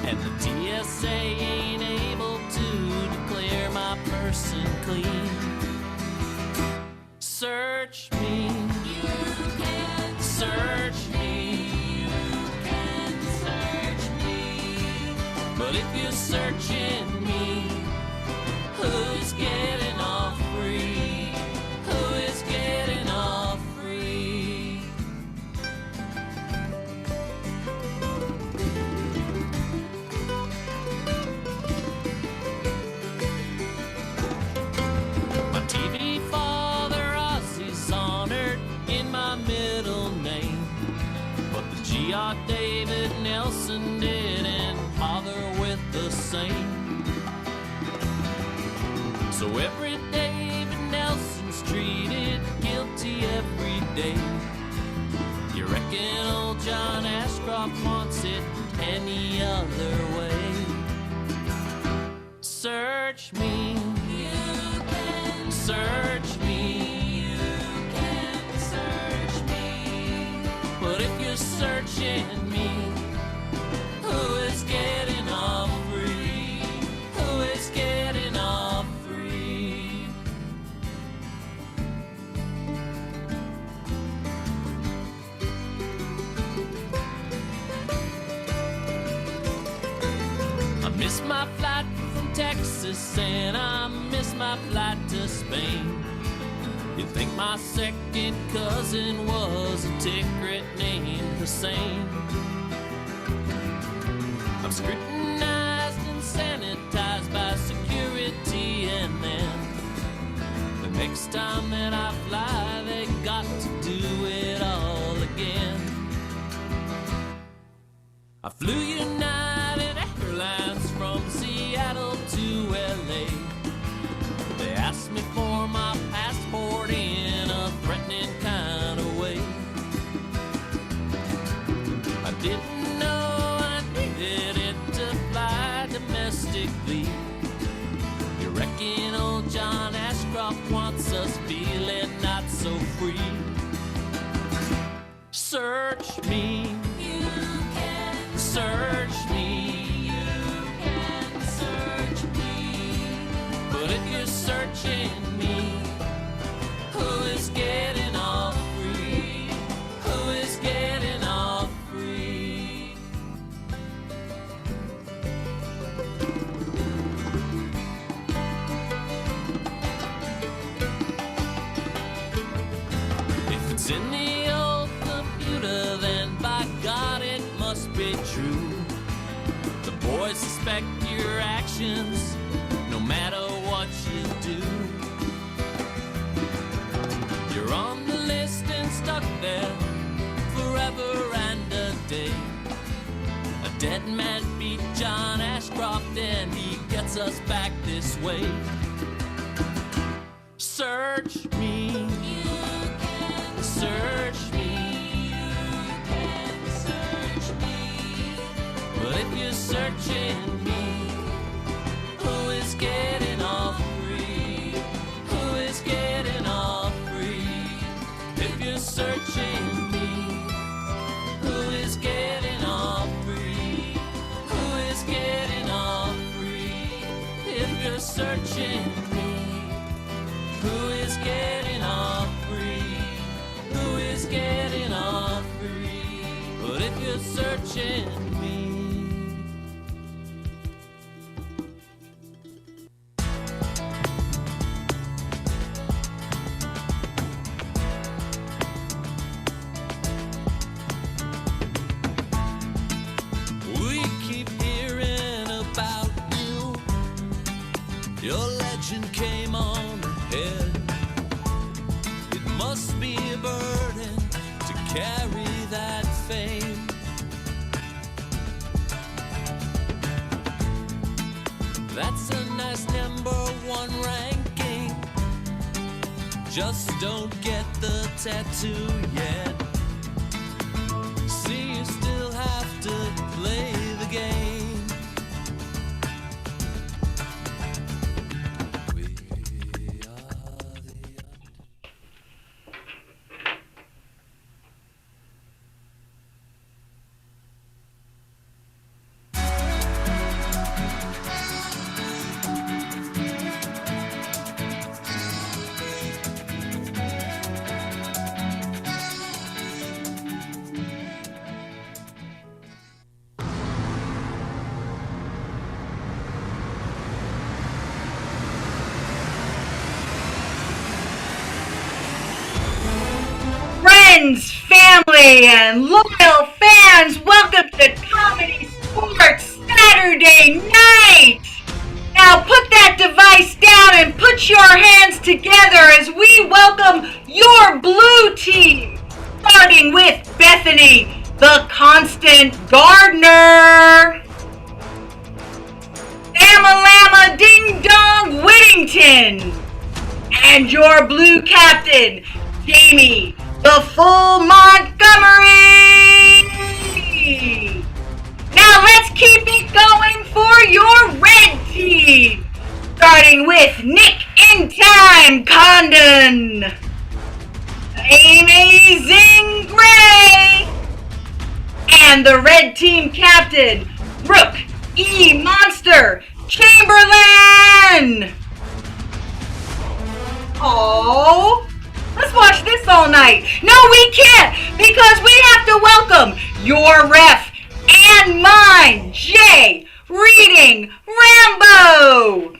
and the TSA ain't able to declare my person clean. Search me, you can search me, you can search me. But if you're searching me, who's getting off free? Who is getting off free? My TV father, Ozzy's honored in my middle name, but the G.R. David Nelson didn't bother with the same. So every David Nelson's treated guilty every day. You reckon old John Ashcroft wants it any other way? Search me, you can search me, you can search me. But if you're searching me, who is getting off free? Who is getting off free? I miss my flight from Texas and I miss my flight to Spain. You'd think my second cousin was a ticket named Hussein. I'm scrutinized and sanitized by security, and then the next time that I fly, they got to do it all again. I flew United Airlines from Seattle to LA. They asked me for my passport in a threatening kind of way. I didn't know I needed it to fly domestically. You reckon old John Ashcroft wants us feeling not so free? Search me, you can search me, you can search me. But if you're searching me, who is getting off free? Who is getting off free? If it's in the old computer, then by God it must be true. The boys suspect your actions, no matter what you do. You're on the list and stuck there forever and a day. A dead man beat John Ashcroft and he gets us back this way. Search me, you can search me, you can search me. But if you're searching me, who is getting off free? Who is getting off free? If you're searching me, who is getting off free? Who is getting off free? If you're searching me, who is getting off free? Who is getting off free? But if you're searching me, your legend came on ahead. It must be a burden to carry that fame. That's a nice #1 ranking. Just don't get the tattoo yet. See, you still have to play the game. family and loyal fans, welcome to Comedy Sports Saturday night. Now put that device down and put your hands together as we welcome your blue team, starting with Bethany, the constant gardener. Lama Ding Dong Whittington. And your blue captain, Jamie, the full Montgomery. Now let's keep it going for your red team, starting with Nick in Time Condon, Amazing Gray, and the red team captain, Brooke E. Monster Chamberlain. Oh, let's watch this all night. No, we can't, because we have to welcome your ref and mine, Jay Reading Rambo.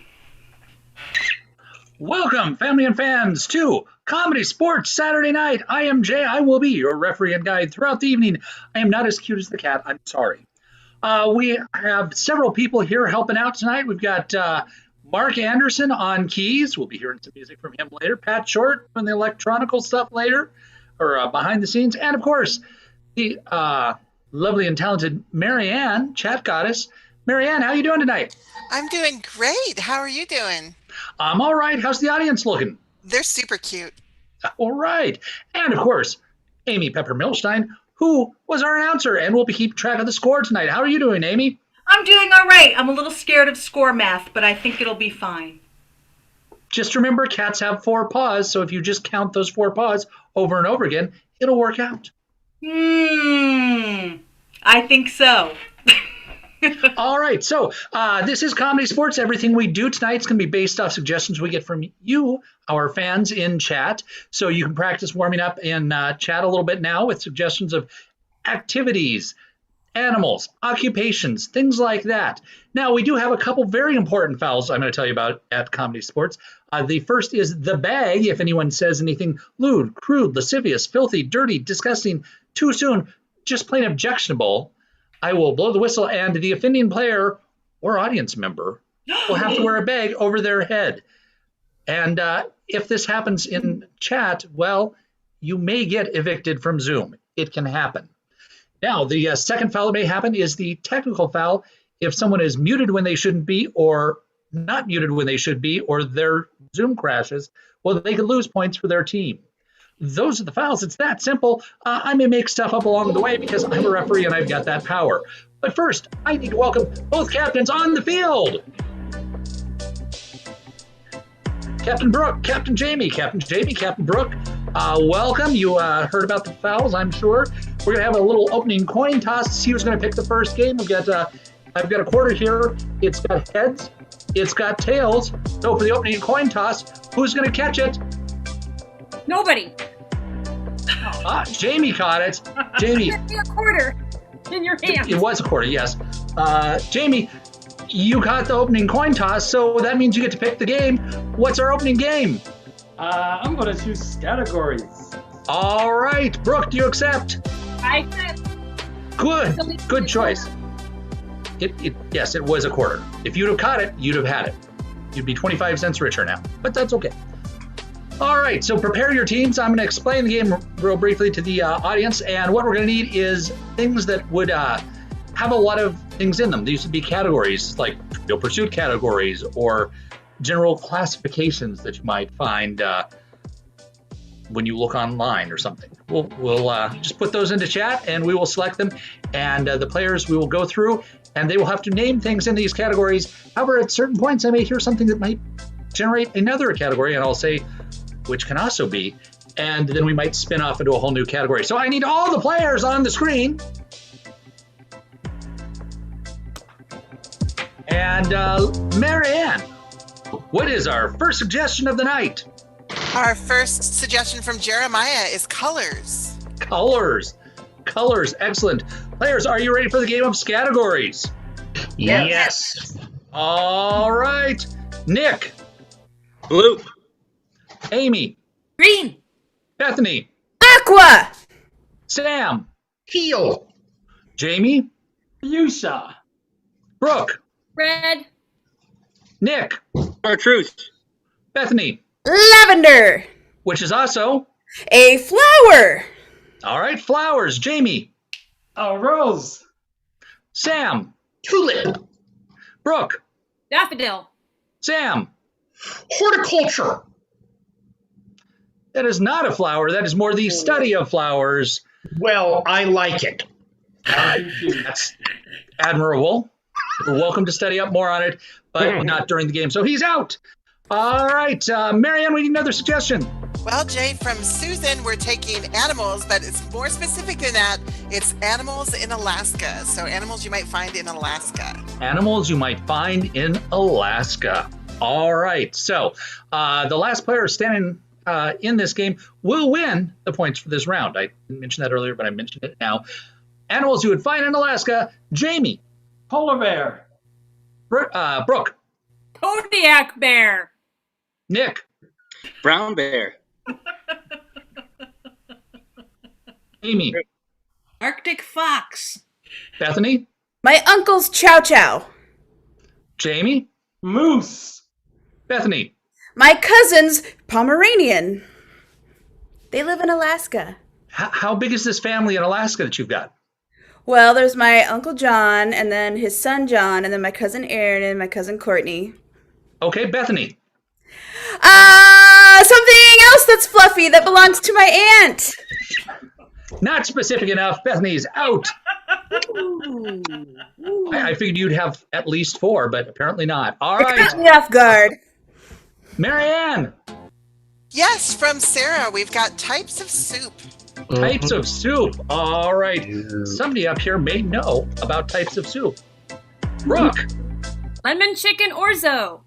Welcome, family and fans, to Comedy Sports Saturday Night. I am Jay. I will be your referee and guide throughout the evening. I am not as cute as the cat. I'm sorry. We have several people here helping out tonight. We've got Mark Anderson on keys. We'll be hearing some music from him later. Pat Short doing the electronical stuff later, or behind the scenes. And, of course, the lovely and talented Marianne, chat goddess. Marianne, how you doing tonight? I'm doing great. How are you doing? I'm all right. How's the audience looking? They're super cute. All right. And, of course, Amy Pepper Milstein, who was our announcer and will be keeping track of the score tonight. How are you doing, Amy? I'm doing all right. I'm a little scared of score math, but I think it'll be fine. Just remember, cats have 4 paws, so if you just count those 4 paws over and over again, it'll work out. I think so. All right, so this is Comedy Sports. Everything we do tonight is going to be based off suggestions we get from you, our fans, in chat. So you can practice warming up in chat a little bit now with suggestions of activities, animals, occupations, things like that. Now, we do have a couple very important fouls I'm going to tell you about at Comedy Sports. The first is the bag. If anyone says anything lewd, crude, lascivious, filthy, dirty, disgusting, too soon, just plain objectionable, I will blow the whistle, and the offending player or audience member will have to wear a bag over their head. And if this happens in chat, well, you may get evicted from Zoom. It can happen. Now, the second foul that may happen is the technical foul. If someone is muted when they shouldn't be, or not muted when they should be, or their Zoom crashes, well, they could lose points for their team. Those are the fouls. It's that simple. I may make stuff up along the way because I'm a referee and I've got that power. But first, I need to welcome both captains on the field. Captain Brooke, Captain Jamie, Captain Brooke, welcome. You heard about the fouls, I'm sure. We're going to have a little opening coin toss to see who's going to pick the first game. I've got a quarter here. It's got heads. It's got tails. So for the opening coin toss, who's going to catch it? Nobody. Jamie caught it. Jamie. It a quarter in your hand. It was a quarter, yes. Jamie, you caught the opening coin toss, so that means you get to pick the game. What's our opening game? I'm going to choose categories. All right. Brooke, do you accept? I accept. Good choice. Yes, it was a quarter. If you'd have caught it, you'd have had it. You'd be 25 cents richer now, but that's okay. All right, so prepare your teams. I'm going to explain the game real briefly to the audience, and what we're going to need is things that would have a lot of things in them. These would be categories like Trivial Pursuit categories or general classifications that you might find when you look online or something. We'll just put those into chat, and we will select them, and the players we will go through, and they will have to name things in these categories. However, at certain points, I may hear something that might generate another category, and I'll say, which can also be, and then we might spin off into a whole new category. So I need all the players on the screen. And Marianne, what is our first suggestion of the night? Our first suggestion from Jeremiah is colors. Colors, excellent. Players, are you ready for the game of categories? Yes. All right. Nick. Blue. Amy. Green. Bethany. Aqua. Sam. Teal. Jamie. Fuchsia. Brooke. Red. Nick. Chartreuse. Bethany. Lavender. Which is also. A flower. All right, flowers. Jamie. Rose. Sam. Tulip. Brooke. Daffodil. Sam. Horticulture. That is not a flower. That is more the study of flowers. Well, I like it. That's admirable. You're welcome to study up more on it, but not during the game. So he's out. All right, Marianne, we need another suggestion. Well, Jay, from Susan, we're taking animals, but it's more specific than that. It's animals in Alaska. So animals you might find in Alaska. Animals you might find in Alaska. All right, so the last player standing in this game will win the points for this round. I didn't mention that earlier, but I mentioned it now. Animals you would find in Alaska. Jamie. Polar bear. Brooke. Kodiak bear. Nick. Brown bear. Amy. Arctic fox. Bethany. My uncle's chow chow. Jamie. Moose. Bethany. My cousin's Pomeranian. They live in Alaska. How big is this family in Alaska that you've got? Well, there's my Uncle John, and then his son John, and then my cousin Aaron, and my cousin Courtney. Okay, Bethany. Something else that's fluffy that belongs to my aunt. Not specific enough. Bethany's out. I figured you'd have at least 4, but apparently not. All It caught right, me off guard. Marianne. Yes, from Sarah, we've got types of soup. Types of soup. All right. Somebody up here may know about types of soup. Brooke. Lemon chicken orzo.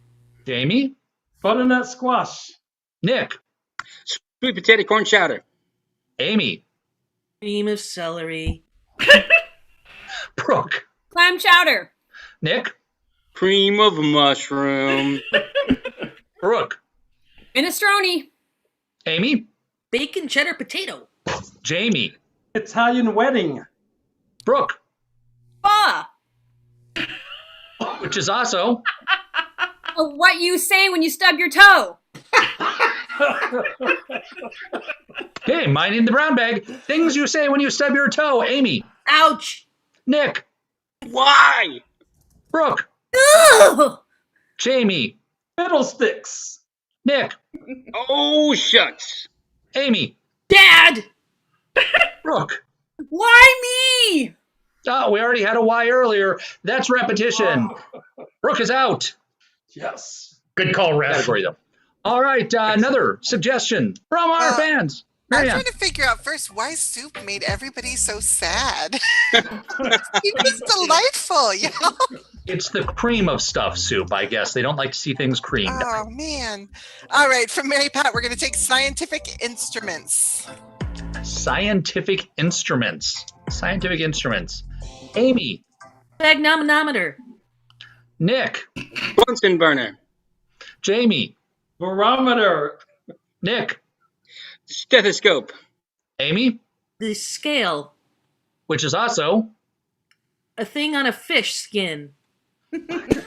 Jamie. Butternut squash. Nick. Sweet potato corn chowder. Amy. Cream of celery. Brooke. Clam chowder. Nick. Cream of mushroom. Brooke. Minestrone. Amy. Bacon cheddar potato. Jamie. Italian wedding. Brooke. Pho. Which is also. What you say when you stub your toe. Okay, minding the brown bag. Things you say when you stub your toe. Amy. Ouch. Nick. Why? Brooke. Ugh. Jamie. Fiddlesticks. Nick. Oh, shucks. Amy. Dad. Brooke. Why me? Oh, we already had a Y earlier. That's repetition. Brooke is out. Yes. Good call, Ref. Category, though. All right, another suggestion from our fans. I'm Marianne. trying to figure out first why soup made everybody so sad. It was delightful, you know? It's the cream of stuff soup, I guess. They don't like to see things creamed. Oh, man. All right, from Mary Pat, we're going to take scientific instruments. Scientific instruments. Scientific instruments. Amy. Magnetometer. Nick. Bunsen burner. Jamie. Barometer. Nick. Stethoscope. Amy. The scale. Which is also. A thing on a fish skin. Okay.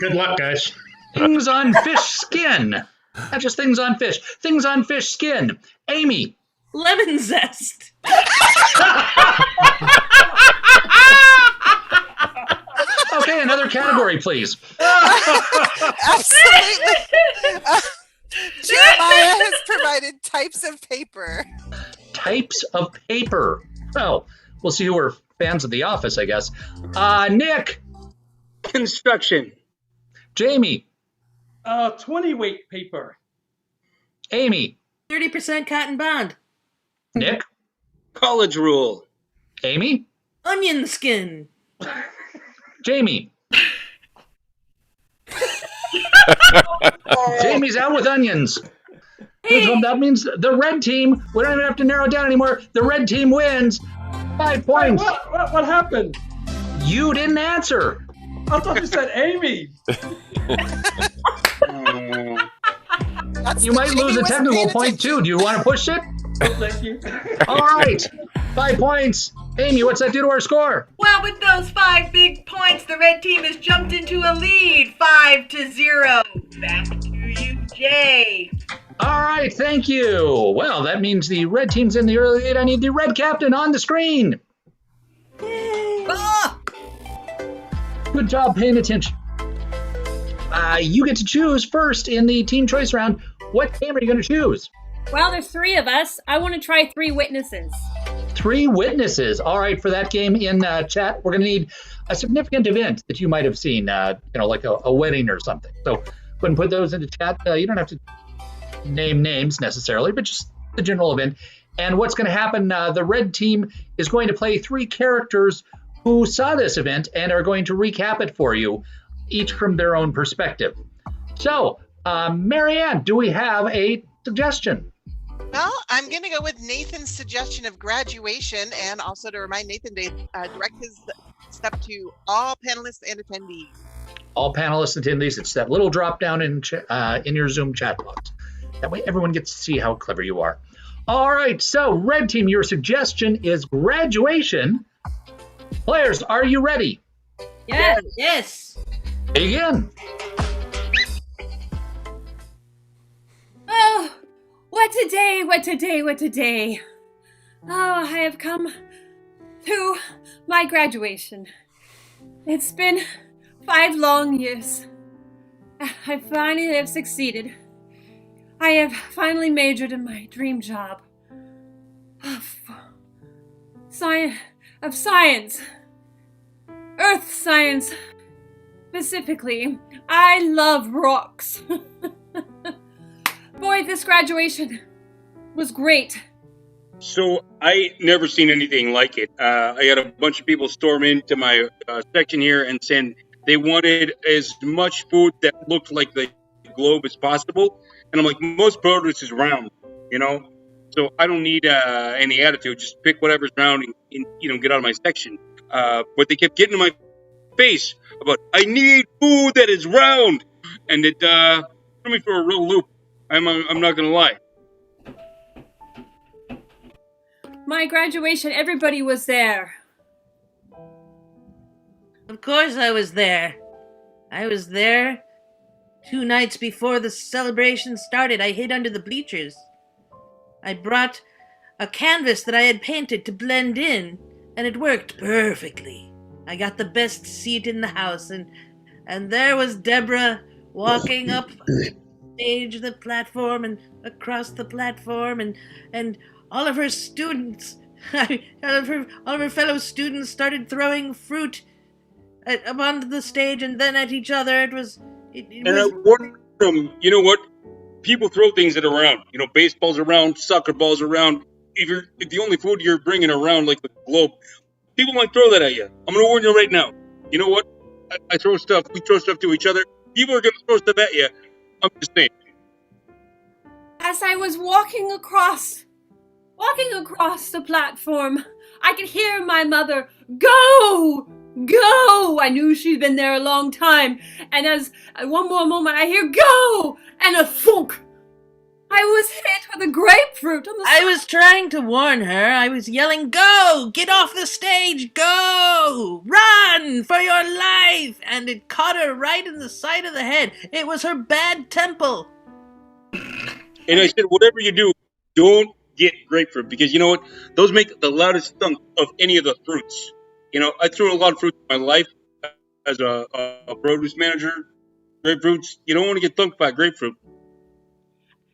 Good luck, guys. Things on fish skin. Not just things on fish. Things on fish skin. Amy. Lemon zest. Okay, another category, please. Absolutely. Jeremiah has provided types of paper. Types of paper. Oh, we'll see who are fans of The Office, I guess. Nick. Construction. Jamie. 20 weight paper. Amy. 30% cotton bond. Nick. College rule. Amy. Onion skin. Jamie. Jamie's out with onions. That means the red team, we don't even have to narrow it down anymore. The red team wins 5 points. What happened? You didn't answer. I thought you said Amy. All That's You the might Jamie lose a wasn't technical paying point attention. too. Do you want to push it? Thank you. All right. 5 points. Amy, what's that do to our score? Well, with those 5 big points, the red team has jumped into a lead, 5-0. Back to you, Jay. All right, thank you. Well, that means the red team's in the early lead. I need the red captain on the screen. Ah! Good job paying attention. You get to choose first in the team choice round. What game are you going to choose? Well, there's 3 of us. I want to try 3 witnesses. 3 witnesses. All right, for that game in chat, we're going to need a significant event that you might have seen, like a wedding or something. So go ahead and put those into chat. You don't have to name names necessarily, but just the general event. And what's going to happen, the red team is going to play 3 characters who saw this event and are going to recap it for you, each from their own perspective. So, Marianne, do we have a suggestion? Well, I'm going to go with Nathan's suggestion of graduation, and also to remind Nathan to direct his step to all panelists and attendees. All panelists and attendees, it's that little drop down in your Zoom chat box. That way everyone gets to see how clever you are. All right, so red team, your suggestion is graduation. Players, are you ready? Yes. Yes. Begin. Oh, what a day, what a day, what a day. Oh, I have come to my graduation. It's been 5 long years. I finally have succeeded. I have finally majored in my dream job of science, earth science specifically. I love rocks. Boy, this graduation was great. So I never seen anything like it. I had a bunch of people storm into my section here and saying they wanted as much food that looked like the globe as possible. And I'm like, most produce is round, So I don't need any attitude. Just pick whatever's round and get out of my section. But they kept getting in my face about, I need food that is round. And it threw me for a real loop. I'm not going to lie. My graduation, everybody was there. Of course I was there. I was there 2 nights before the celebration started. I hid under the bleachers. I brought a canvas that I had painted to blend in, and it worked perfectly. I got the best seat in the house, and there was Deborah walking up the stage, the platform, and across the platform, and all of her students, all of her fellow students started throwing fruit up onto the stage and then at each other. It was. And I warned them, you know what? People throw things that are around. Baseball's around, soccer balls around. If the only food you're bringing around, like the globe, people might throw that at you. I'm going to warn you right now. You know what? I throw stuff. We throw stuff to each other. People are going to throw stuff at you. I'm just saying. As I was walking across the platform, I could hear my mother, "Go! Go!" I knew she'd been there a long time. And as one more moment, I hear, "Go!" and a thunk. I was hit with a grapefruit on the I was trying to warn her. I was yelling, "Go! Get off the stage! Go! Run for your life!" And it caught her right in the side of the head. It was her bad temple. And I said, whatever you do, don't get grapefruit. Because you know what? Those make the loudest thunk of any of the fruits. I threw a lot of fruit in my life as a produce manager. Grapefruits, you don't want to get thumped by grapefruit.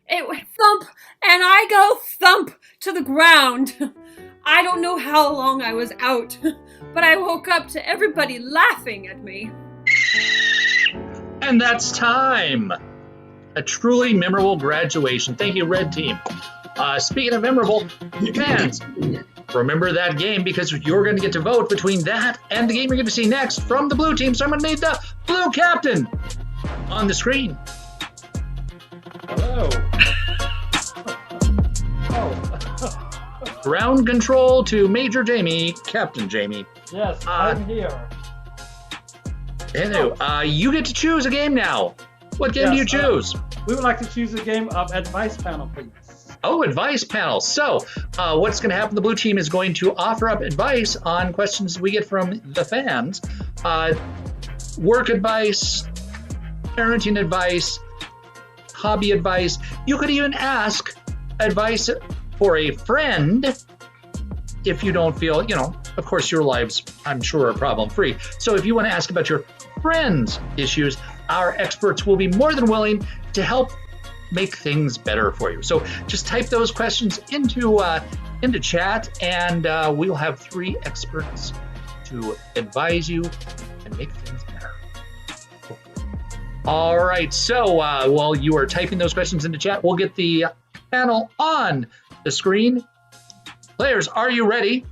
It went thump, and I go thump to the ground. I don't know how long I was out, but I woke up to everybody laughing at me. And that's time. A truly memorable graduation. Thank you, red team. Speaking of memorable, fans, remember that game because you're going to get to vote between that and the game you're going to see next from the blue team. So I'm going to need the blue captain on the screen. Hello. Ground control to Major Jamie, Captain Jamie. Yes, I'm here. Hello. You get to choose a game now. What game do you choose? We would like to choose a game of advice panel, please. Oh, advice panel. So, what's going to happen? The blue team is going to offer up advice on questions we get from the fans. Work advice, parenting advice, hobby advice. You could even ask advice for a friend if you don't feel, of course, your lives, I'm sure, are problem-free. So if you want to ask about your friends' issues, our experts will be more than willing to help make things better for you. So just type those questions into chat, and we'll have 3 experts to advise you and make things better. All right. So while you are typing those questions into chat, we'll get the panel on the screen. Players, are you ready?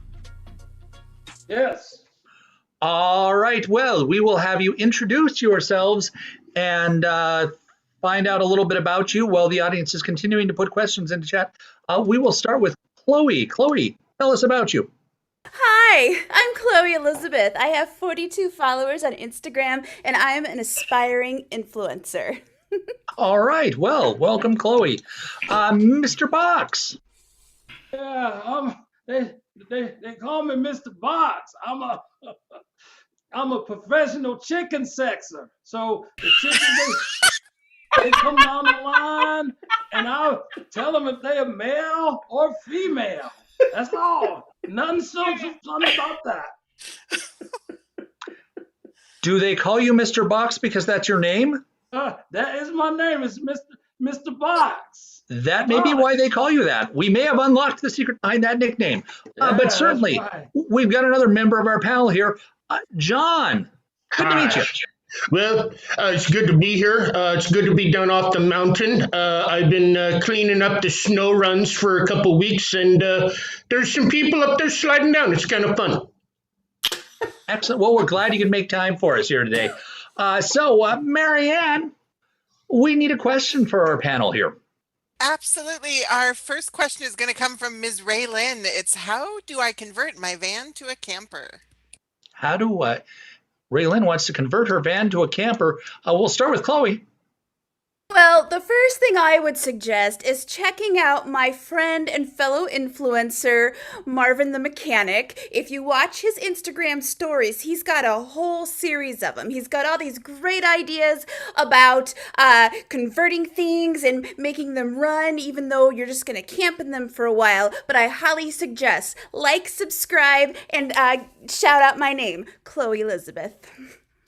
Yes. All right. Well, we will have you introduce yourselves and find out a little bit about you while the audience is continuing to put questions into chat. We will start with Chloe. Chloe, tell us about you. Hi, I'm Chloe Elizabeth. I have 42 followers on Instagram, and I am an aspiring influencer. All right. Well, welcome, Chloe. Mr. Box. Yeah, they call me Mr. Box. I'm a professional chicken sexer. So the chickens they come down the line, and I'll tell them if they're male or female. That's all. Nothing so fun about that. Do they call you Mr. Box because that's your name? That is my name. It's Mr. Box. That may be why they call you that. We may have unlocked the secret behind that nickname. But certainly, right. We've got another member of our panel here. John, good to meet you. Well, it's good to be here. It's good to be down off the mountain. I've been cleaning up the snow runs for a couple weeks, and there's some people up there sliding down. It's kind of fun. Excellent. Well, we're glad you could make time for us here today. So, Marianne, we need a question for our panel here. Absolutely. Our first question is going to come from Ms. Ray Lynn. It's, how do I convert my van to a camper? How do Raylyn wants to convert her van to a camper? We'll start with Chloe. Well, the first thing I would suggest is checking out my friend and fellow influencer, Marvin the Mechanic. If you watch his Instagram stories, he's got a whole series of them. He's got all these great ideas about converting things and making them run, even though you're just going to camp in them for a while. But I highly suggest like, subscribe, and shout out my name, Chloe Elizabeth.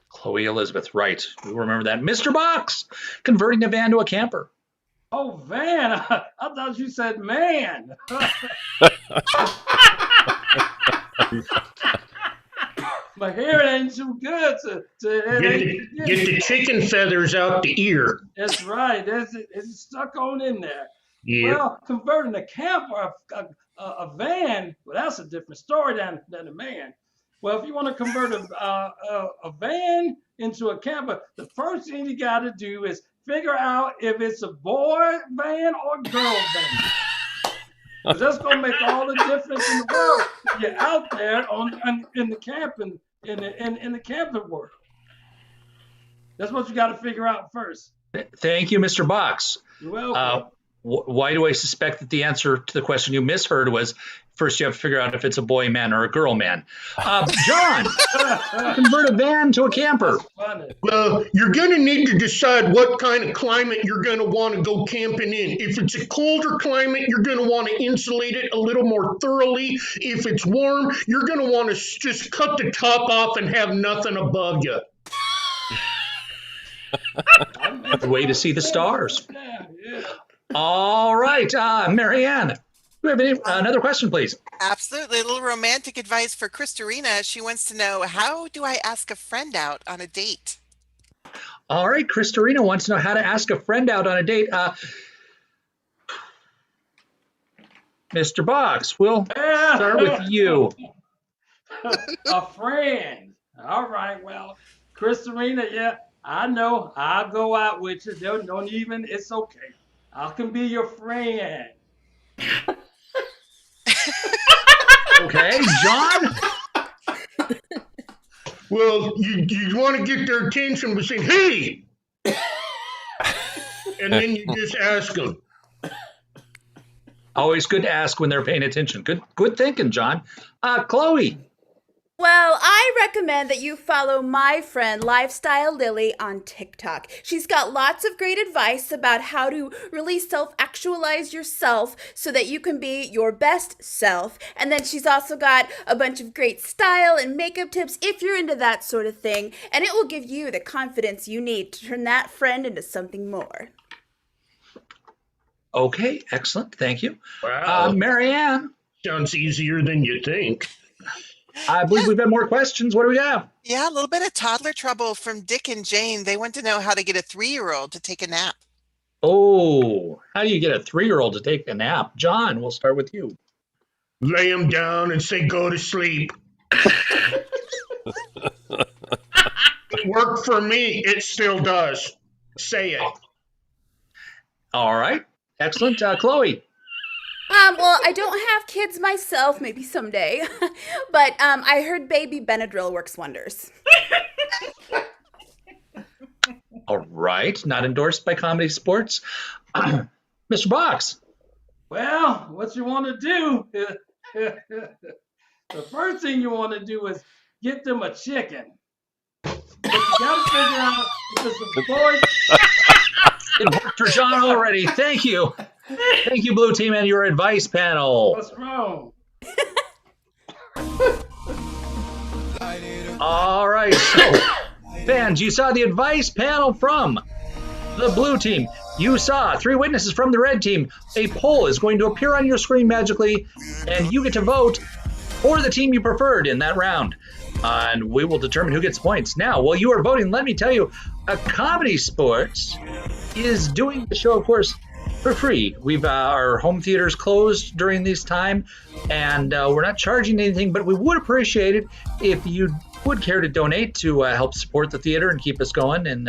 Chloe Elizabeth, right. We remember that. Mr. Box, converting a van to a camper. Oh, van. I thought you said man. My hair ain't too good Get the chicken feathers out the ear. That's right. It's stuck on in there. Yeah. Well, converting a camper, a van, well, that's a different story than a man. Well, if you want to convert a van into a camper, the first thing you got to do is figure out if it's a boy van or girl van. Because that's going to make all the difference in the world if you're out there in the camping in the camping world. That's what you got to figure out first. Thank you, Mr. Box. You're welcome. Why do I suspect that the answer to the question you misheard was first you have to figure out if it's a boy man or a girl man? John, convert a van to a camper. Well, you're going to need to decide what kind of climate you're going to want to go camping in. If it's a colder climate, you're going to want to insulate it a little more thoroughly. If it's warm, you're going to want to just cut the top off and have nothing above you. The way to see the stars. Yeah. All right, Marianne, do you have another question, please? Absolutely. A little romantic advice for Christarina. She wants to know, how do I ask a friend out on a date? All right, Christarina wants to know how to ask a friend out on a date. Mr. Box, we'll start with you. A friend. All right. Well, Christarina, yeah, I know. I'll go out with you. Don't even, it's okay. I can be your friend. Okay, John? Well, you want to get their attention by saying, hey! and then you just ask them. Always good to ask when they're paying attention. Good thinking, John. Chloe. Well, I recommend that you follow my friend Lifestyle Lily on TikTok. She's got lots of great advice about how to really self-actualize yourself so that you can be your best self. And then she's also got a bunch of great style and makeup tips if you're into that sort of thing. And it will give you the confidence you need to turn that friend into something more. Okay, excellent. Thank you. Wow. Marianne. Sounds easier than you think. I believe we've got more questions. What do we have? Yeah, a little bit of toddler trouble from Dick and Jane. They want to know how to get a 3-year-old to take a nap. Oh, how do you get a 3-year-old to take a nap? John, we'll start with you. Lay him down and say, go to sleep. It worked for me. It still does. Say it. All right. Excellent. Chloe. Well, I don't have kids myself, maybe someday, but I heard baby Benadryl works wonders. All right. Not endorsed by Comedy Sports. Mr. Box. Well, what you want to do, the first thing you want to do is get them a chicken. But you got to figure out if it's a boy. It worked for John already. Thank you. Thank you, Blue Team, and your advice panel. What's wrong? All right. So, fans, you saw the advice panel from the Blue Team. You saw 3 witnesses from the Red Team. A poll is going to appear on your screen magically, and you get to vote for the team you preferred in that round. And we will determine who gets points. Now, while you are voting, let me tell you, ComedySportz is doing the show, of course, for free. We've our home theaters closed during this time, and we're not charging anything, but we would appreciate it if you would care to donate to help support the theater and keep us going and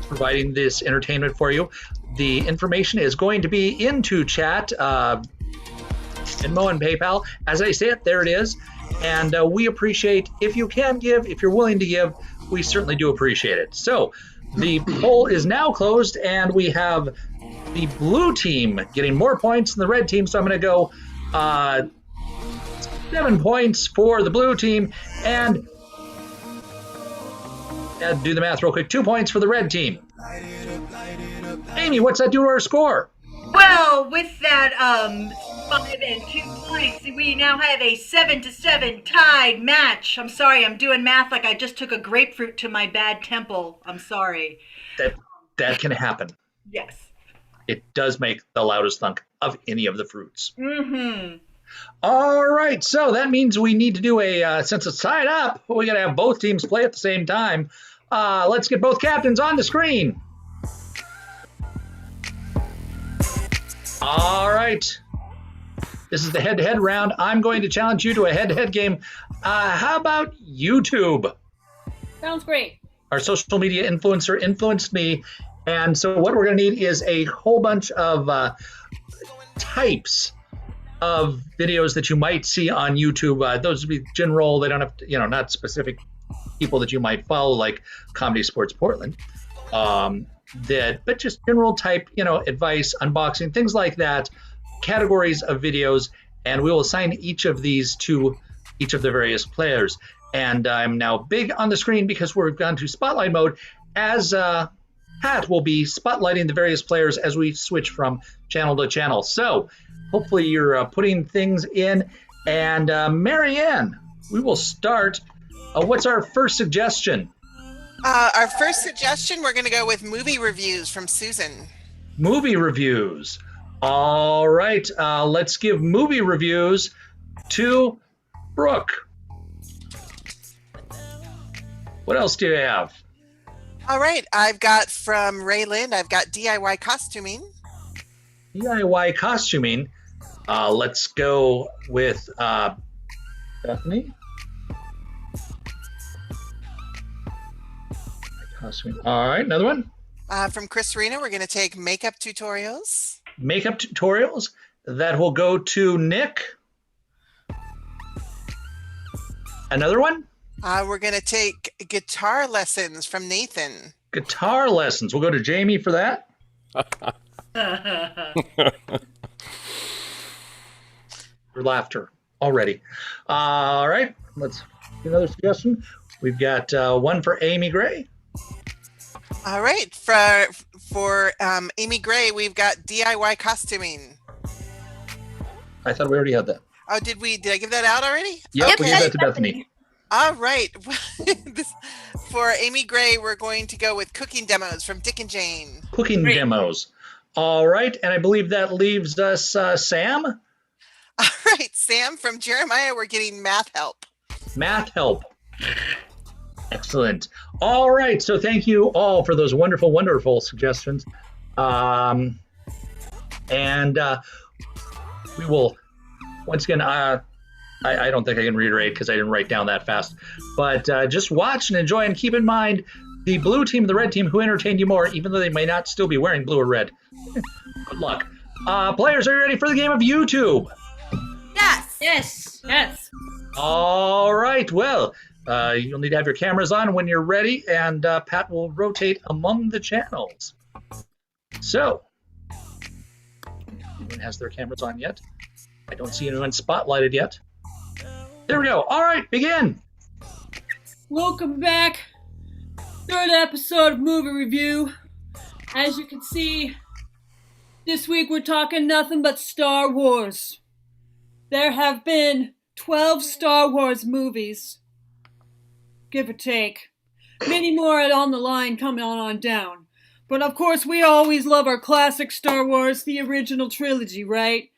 providing this entertainment for you. The information is going to be into chat, Venmo and PayPal. As I said, there it is. And we appreciate if you can give, if you're willing to give, we certainly do appreciate it. So the poll is now closed, and we have the Blue Team getting more points than the Red Team. So I'm going to go 7 points for the Blue Team, and do the math real quick. 2 points for the Red Team. Amy, what's that do to our score? Well, with that 5 and 2 points, we now have a 7-7 tied match. I'm sorry, I'm doing math like I just took a grapefruit to my bad temple. I'm sorry. That can happen. Yes. It does make the loudest thunk of any of the fruits. Mm-hmm. All right, so that means we need to do since it's tied up, we got to have both teams play at the same time. Let's get both captains on the screen. All right. This is the head-to-head round. I'm going to challenge you to a head-to-head game. How about YouTube? Sounds great. Our social media influencer influenced me. And so what we're going to need is a whole bunch of types of videos that you might see on YouTube. Those would be general. They don't have to, not specific people that you might follow, like ComedySportz Portland. But just general type, advice, unboxing, things like that, categories of videos, and we will assign each of these to each of the various players. And I'm now big on the screen because we've gone to spotlight mode, as Pat will be spotlighting the various players as we switch from channel to channel. So hopefully you're putting things in. And Marianne, we will start. What's our first suggestion? Our first suggestion, we're going to go with movie reviews from Susan. Movie reviews. All right. Let's give movie reviews to Brooke. What else do you have? All right. I've got from Raylan, I've got DIY costuming. DIY costuming. Let's go with Bethany. All right, another one. From Chris Rena, we're going to take makeup tutorials. Makeup tutorials. That will go to Nick. Another one. We're going to take guitar lessons from Nathan. Guitar lessons. We'll go to Jamie for that. For laughter already. All right, let's get another suggestion. We've got one for Amy Gray. All right, for Amy Gray, we've got DIY costuming. I thought we already had that. Oh, did I give that out already? Yep, we gave that to Bethany. All right. For Amy Gray, we're going to go with cooking demos from Dick and Jane. Cooking demos. All right, and I believe that leaves us Sam. All right, Sam from Jeremiah, we're getting math help. Math help. Excellent. All right, so thank you all for those wonderful, wonderful suggestions. And we will, once again, I don't think I can reiterate because I didn't write down that fast, but just watch and enjoy, and keep in mind the blue team and the red team who entertained you more, even though they may not still be wearing blue or red. Good luck. Players, are you ready for the game of YouTube? Yes. Yes. Yes. All right, well, you'll need to have your cameras on when you're ready, and Pat will rotate among the channels. So, anyone has their cameras on yet? I don't see anyone spotlighted yet. There we go. All right, begin. Welcome back. Third episode of Movie Review. As you can see, this week we're talking nothing but Star Wars. There have been 12 Star Wars movies, give or take. Many more on the line coming on down. But of course, we always love our classic Star Wars, the original trilogy, right?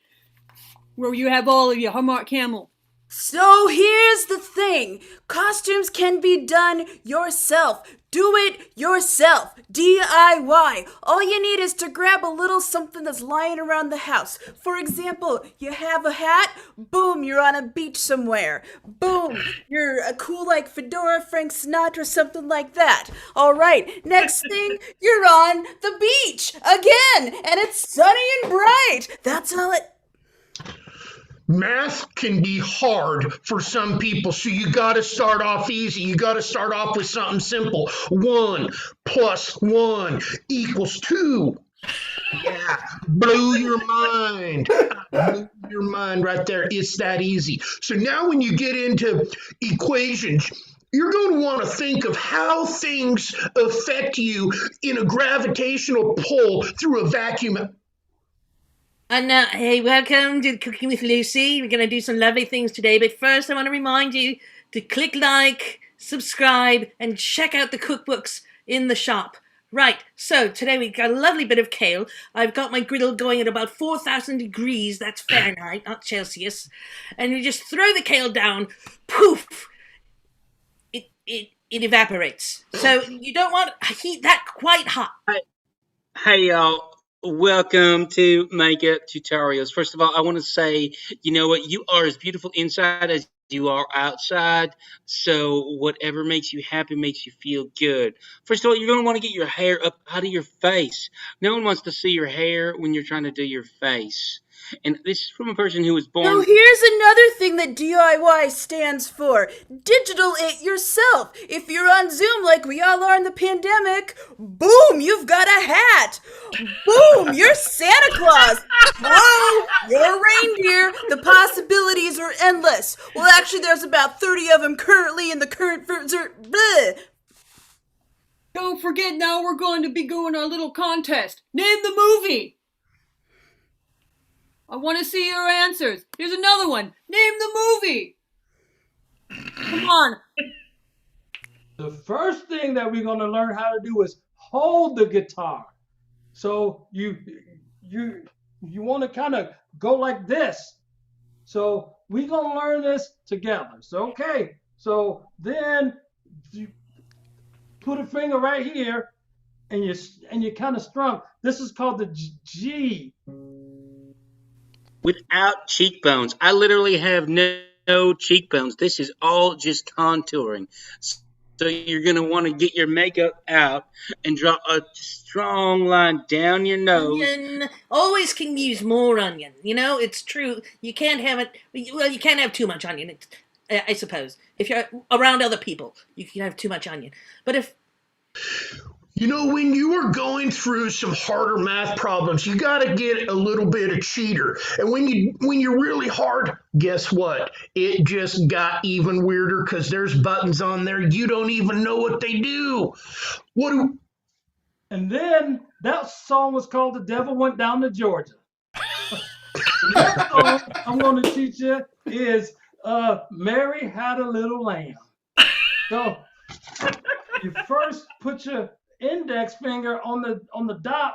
Where you have all of your Mark Hamill. So here's the thing. Costumes can be done yourself. Do it yourself. DIY. All you need is to grab a little something that's lying around the house. For example, you have a hat. Boom, you're on a beach somewhere. Boom, you're a cool like fedora, Frank Sinatra, something like that. All right, next thing, you're on the beach again, and it's sunny and bright. That's all it... Math can be hard for some people, so you got to start off easy. You got to start off with something simple. 1 + 1 = 2. Yeah, blew your mind. Blew your mind right there. It's that easy. So now when you get into equations, you're going to want to think of how things affect you in a gravitational pull through a vacuum. And now, hey, welcome to Cooking with Lucy. We're going to do some lovely things today, but first I want to remind you to click like, subscribe, and check out the cookbooks in the shop. Right, so today we've got a lovely bit of kale. I've got my griddle going at about 4,000 degrees, that's Fahrenheit, not Celsius. And you just throw the kale down, poof, it evaporates. So you don't want to heat that quite hot. Hey, y'all. Welcome to Makeup Tutorials. First of all, I want to say, you know what? You are as beautiful inside as you are outside. So whatever makes you happy makes you feel good. First of all, you're going to want to get your hair up out of your face. No one wants to see your hair when you're trying to do your face. And this is from a person who was born... So here's another thing that DIY stands for. Digital it yourself. If you're on Zoom like we all are in the pandemic, boom, you've got a hat. Boom, you're Santa Claus. Whoa, you're a reindeer. The possibilities are endless. Well, actually, there's about 30 of them currently in the current version. Don't forget, now we're going to be doing our little contest. Name the movie. I want to see your answers. Here's another one. Name the movie. Come on. The first thing that we're going to learn how to do is hold the guitar. So you want to kind of go like this. So we're going to learn this together. So, okay. So then you put a finger right here and you kind of strum. This is called the G. Without cheekbones. I literally have no cheekbones. This is all just contouring. So you're going to want to get your makeup out and draw a strong line down your nose. Onion. Always can use more onion. You know, it's true. You can't have it. Well, you can't have too much onion, I suppose. If you're around other people, you can have too much onion. But if... You know, when you are going through some harder math problems, you got to get a little bit of cheater. And when you're really hard, guess what? It just got even weirder because there's buttons on there you don't even know what they do. What do And then that song was called "The Devil Went Down to Georgia." The next song I'm going to teach you is "Mary Had a Little Lamb." So you first put your index finger on the dot.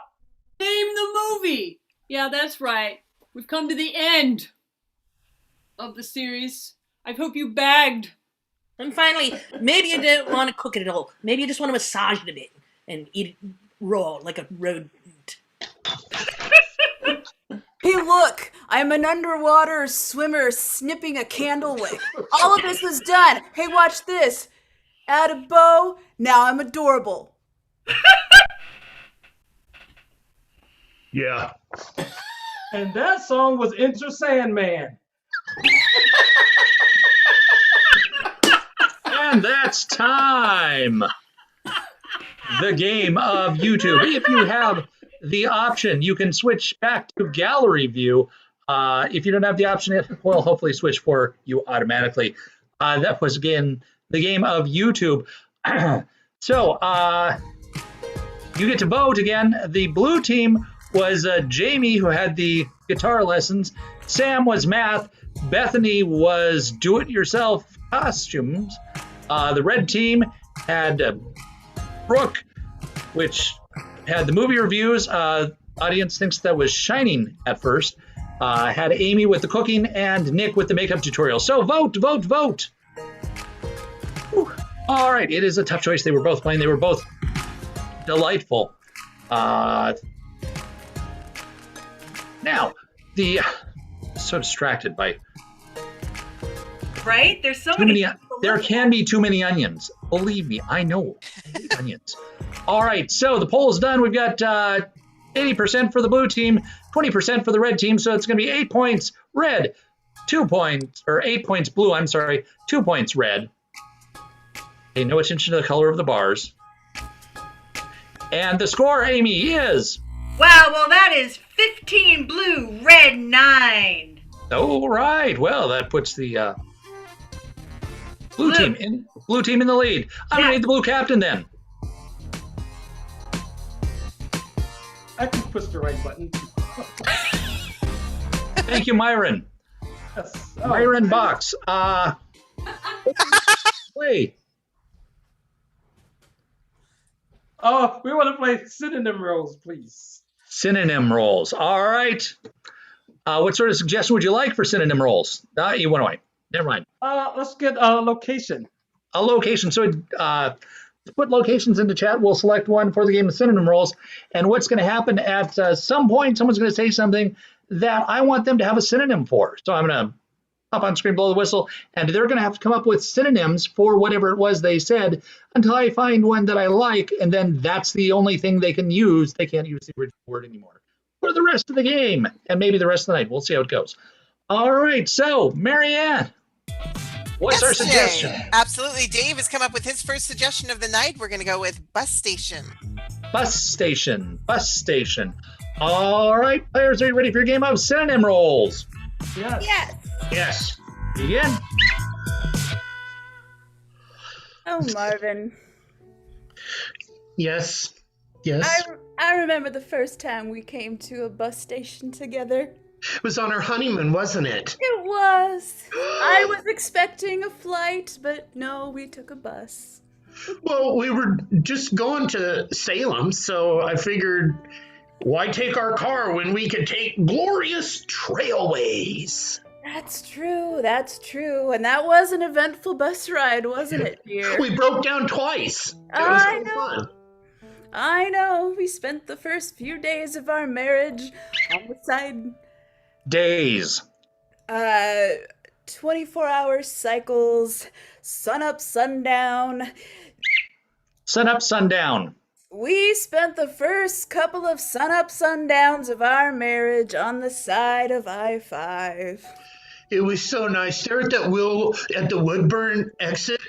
Name the movie. Yeah, that's right. We've come to the end of the series. I hope you bagged. And finally, maybe you don't want to cook it at all. Maybe you just want to massage it a bit and eat it raw like a rodent. Hey, look, I'm an underwater swimmer snipping a candle wick. All of this was done. Hey, watch this. Add a bow, now I'm adorable. Yeah. And that song was Enter Sandman. And that's time. The game of YouTube. If you have the option, you can switch back to gallery view. If you don't have the option, it will hopefully switch for you automatically. That was, again, the game of YouTube. So you get to vote again. The blue team was Jamie, who had the guitar lessons. Sam was math. Bethany was do-it-yourself costumes. The red team had Brooke, which had the movie reviews. Audience thinks that was Shining at first. Had Amy with the cooking and Nick with the makeup tutorial. So vote, vote, vote. Whew. All right, it is a tough choice. They were both playing. They were both delightful. Now, so distracted by Right? There's so too many. many. There can be too many onions. Believe me, I know. I hate onions. All right, so the poll is done. We've got 80% for the blue team, 20% for the red team. So it's going to be 8 points red, 2 points, or 8 points blue. I'm sorry, 2 points red. Pay no attention to the color of the bars. And the score, Amy, is. Wow, well, that is 15 blue, red 9. All right. Well, that puts the blue team in the lead. I'm gonna need the blue captain then. I can push the right button. Thank you, Myron. Yes. Myron Box. Play. Oh, we want to play synonym roles, please. Synonym roles. All right. What sort of suggestion would you like for synonym roles? You went away. Never mind. Let's get a location. A location. So to put locations into chat, we'll select one for the game of synonym roles. And what's going to happen at some point, someone's going to say something that I want them to have a synonym for. So I'm going to up on screen, blow the whistle, and they're going to have to come up with synonyms for whatever it was they said until I find one that I like, and then that's the only thing they can use. They can't use the original word anymore for the rest of the game, and maybe the rest of the night. We'll see how it goes. All right, so Marianne, what's our suggestion? Absolutely. Dave has come up with his first suggestion of the night. We're going to go with bus station. Bus station, bus station. All right, players, are you ready for your game of synonym roles? Yes. Yes. Yes. Begin. Oh, Marvin. Yes. Yes. I remember the first time we came to a bus station together. It was on our honeymoon, wasn't it? It was. I was expecting a flight, but no, we took a bus. Well, we were just going to Salem, so I figured, why take our car when we could take glorious trailways? That's true. That's true. And that was an eventful bus ride, wasn't it, dear? We broke down twice. It was so fun. I know. We spent the first few days of our marriage on the side. Days. 24-hour cycles, sun up, sundown. Sun up, sundown. We spent the first couple of sun up, sundowns of our marriage on the side of I-5. It was so nice. There at the Woodburn exit,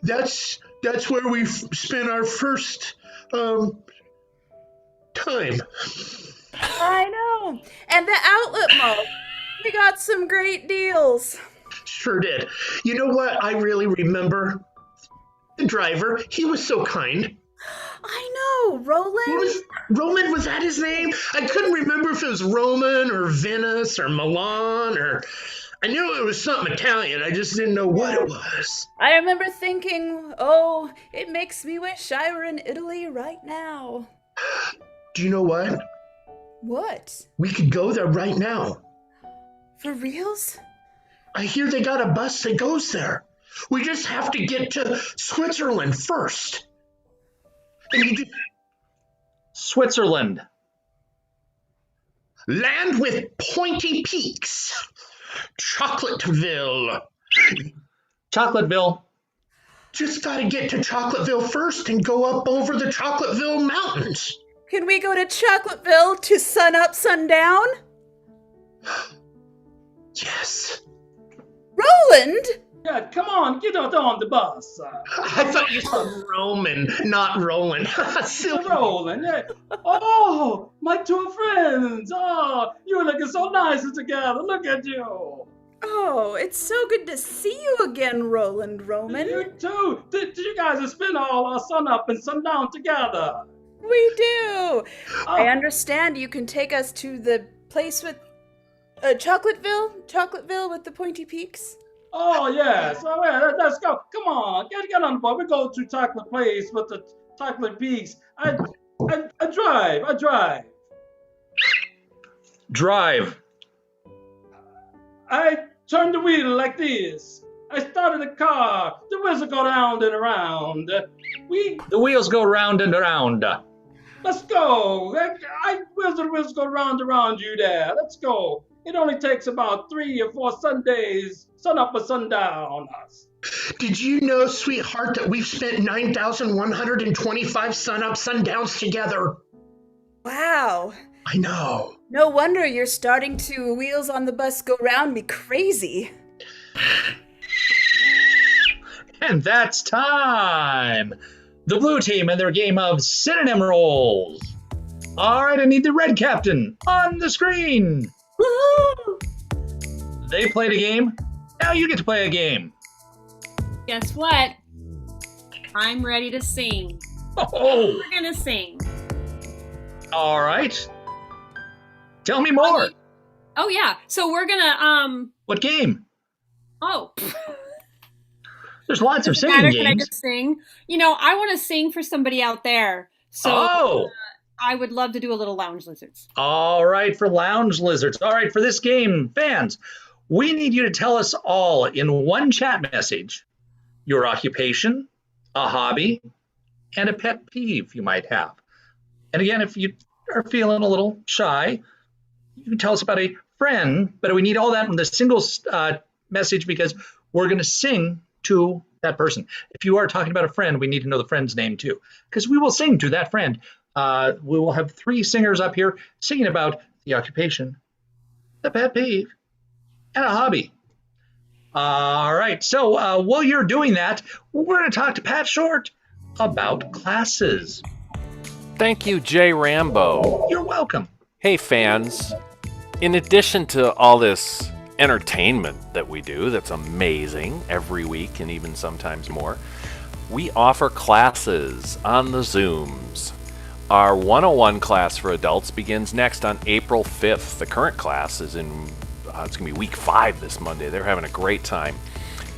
that's That's where we spent our first time. I know. And the outlet mall. We got some great deals. Sure did. You know what I really remember? The driver. He was so kind. I know, Roland. Roman, was that his name? I couldn't remember if it was Roman or Venice or Milan or... I knew it was something Italian. I just didn't know what it was. I remember thinking, oh, it makes me wish I were in Italy right now. Do you know what? What? We could go there right now. For reals? I hear they got a bus that goes there. We just have to get to Switzerland first. Switzerland. Land with pointy peaks. Chocolateville. Chocolateville. Just gotta get to Chocolateville first and go up over the Chocolateville Mountains. Can we go to Chocolateville to sun up, sundown? Yes. Roland? Yeah, come on, get on the bus. I thought you said Roman, not Roland. Silly. Roland, yeah. Oh, my two friends. Oh, you're looking so nice together. Look at you. Oh, it's so good to see you again, Roland Roman. You too. Did you guys spend all our sun up and sundown together? We do. I understand you can take us to the place with Chocolateville with the pointy peaks. Oh, yes. Oh, yeah, let's go. Come on, get on board. We go to Chocolate Place with the chocolate peaks. I drive. Drive. I turn the wheel like this. I started the car. The wheels go round and around. The wheels go round and around. Let's go. The wheels go round around you there. Let's go. It only takes about 3 or 4 Sundays, sun up or sundown. Did you know, sweetheart, that we've spent 9,125 sun-ups, sundowns together? Wow. I know. No wonder you're starting to wheels on the bus go round me crazy. And that's time. The blue team and their game of synonym rolls. All right, I need the red captain on the screen. Woohoo! They played a game. Now you get to play a game. Guess what? I'm ready to sing. Oh, We're gonna sing. all right. Tell me more. Oh yeah. So we're gonna What game? Oh. There's lots of Doesn't singing matter. games. Can I just sing? You know, I want to sing for somebody out there. So I would love to do a little Lounge Lizards. All right, for Lounge Lizards. All right, for this game, fans, we need you to tell us all in one chat message your occupation, a hobby, and a pet peeve you might have. And again, if you are feeling a little shy, you can tell us about a friend, but we need all that in the single message because we're going to sing to that person. If you are talking about a friend, we need to know the friend's name too, because we will sing to that friend. We will have 3 singers up here singing about the occupation, the pet peeve, and a hobby. All right, so while you're doing that, we're going to talk to Pat Short about classes. Thank you, Jay Rambo. You're welcome. Hey, fans. In addition to all this entertainment that we do, that's amazing every week and even sometimes more, we offer classes on the Zooms. Our 101 class for adults begins next on April 5th. The current class is in, it's going to be week 5 this Monday. They're having a great time.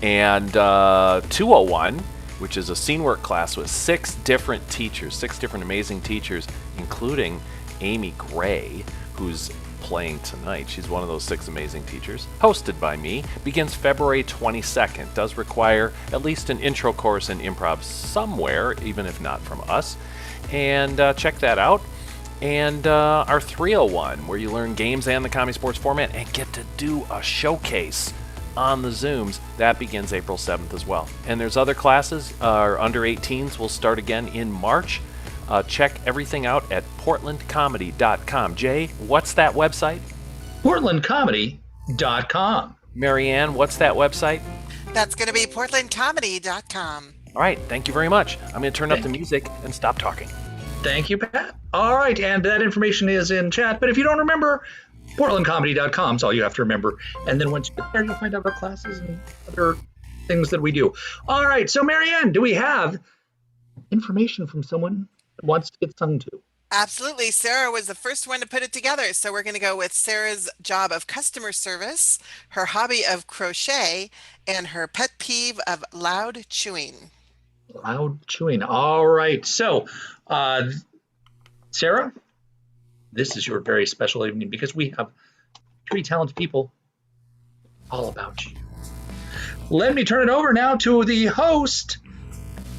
And 201, which is a scene work class with 6 different teachers, 6 different amazing teachers, including Amy Gray, who's playing tonight. She's one of those 6 amazing teachers. Hosted by me. Begins February 22nd. Does require at least an intro course in improv somewhere, even if not from us. And check that out. And our 301, where you learn games and the ComedySportz format and get to do a showcase on the Zooms. That begins April 7th as well. And there's other classes. Our under 18s will start again in March. Check everything out at portlandcomedy.com. Jay, what's that website? portlandcomedy.com. Marianne, what's that website? That's going to be portlandcomedy.com. All right, thank you very much. I'm going to turn up the music and stop talking. Thank you, Pat. All right, and that information is in chat. But if you don't remember, PortlandComedy.com is all you have to remember. And then once you get there, you'll find out about classes and other things that we do. All right, so Marianne, do we have information from someone that wants to get sung to? Absolutely. Sarah was the first one to put it together. So we're going to go with Sarah's job of customer service, her hobby of crochet, and her pet peeve of loud chewing. Loud chewing. All right. So, Sarah, this is your very special evening because we have 3 talented people all about you. Let me turn it over now to the host.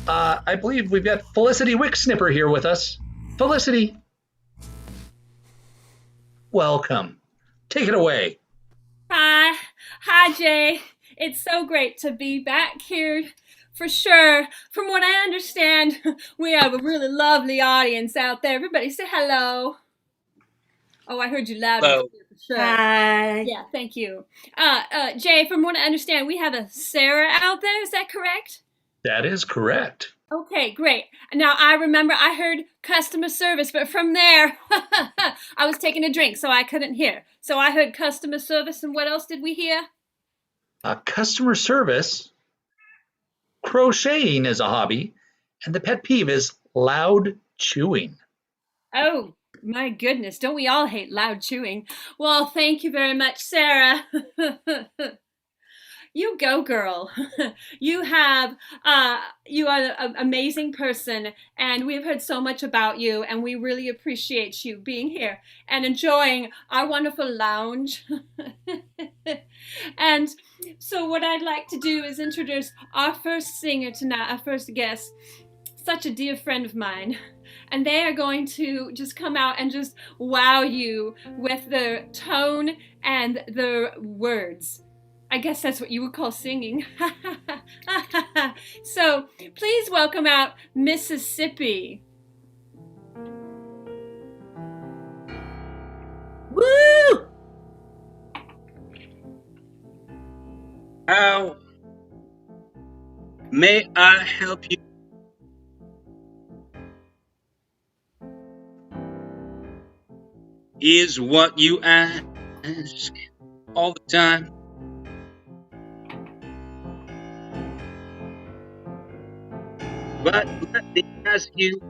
I believe we've got Felicity Wicksnipper here with us. Felicity, welcome. Take it away. Hi, Jay. It's so great to be back here. For sure. From what I understand, we have a really lovely audience out there. Everybody say hello. Oh, I heard you loud and clear for sure. Hi. Yeah, thank you. Jay, from what I understand, we have a Sarah out there. Is that correct? That is correct. Okay, great. Now, I remember I heard customer service, but from there, I was taking a drink, so I couldn't hear. So I heard customer service, and what else did we hear? Customer service, crocheting is a hobby, and the pet peeve is loud chewing. Oh, my goodness. Don't we all hate loud chewing? Well, thank you very much, Sarah. You go, girl. You are an amazing person, and we've heard so much about you, and we really appreciate you being here and enjoying our wonderful lounge. And so what I'd like to do is introduce our first singer tonight, our first guest, such a dear friend of mine. And they are going to just come out and just wow you with their tone and their words. I guess that's what you would call singing. So please welcome out Mississippi. Woo! How may I help you? Is what you ask all the time. But let me ask you,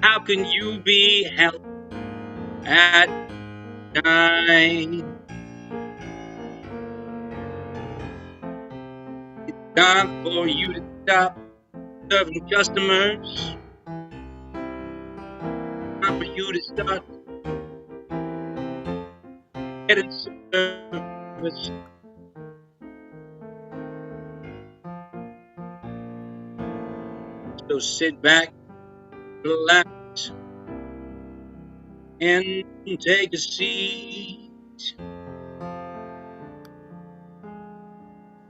how can you be helped at night? It's time for you to stop serving customers. Time for you to start getting service. So sit back, relax, and take a seat.